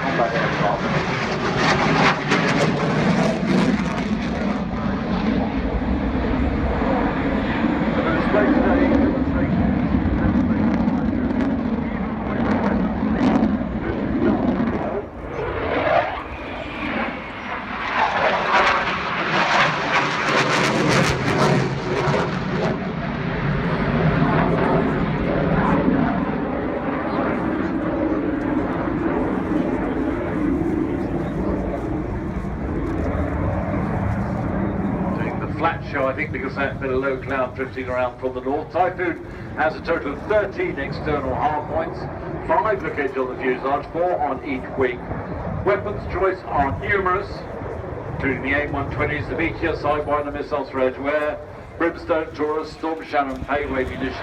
combat aircraft. Flat show, I think, because that bit of low cloud drifting around from the north. Typhoon has a total of 13 external hard points, 5 located on the fuselage, 4 on each wing. Weapons choice are numerous, including the AIM-120s, the Meteor, Sidewinder missiles for air-to-air, Brimstone, Taurus, Storm Shadow, Payway munitions.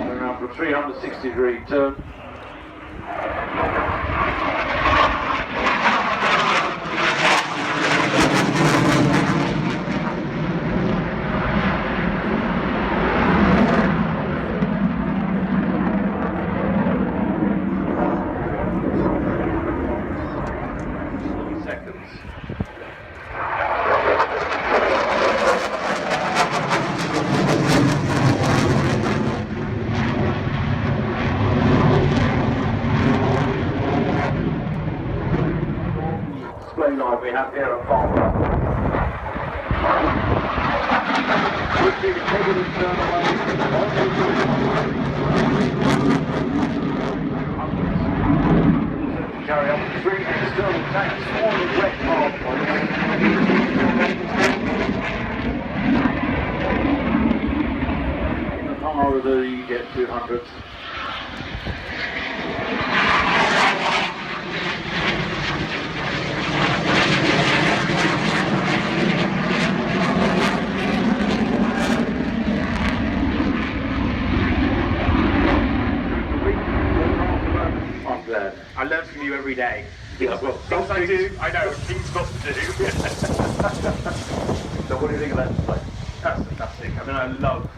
Around for a 360-degree turn. Display line we have here at Farnborough. Would be taken carry up 3 external tanks, 4 wet hard points. In the power of the Jet 200s. I learn from you every day. Yeah, well, Things I do, I know, things not to do. So what do you think of that display? That's fantastic. I mean, I love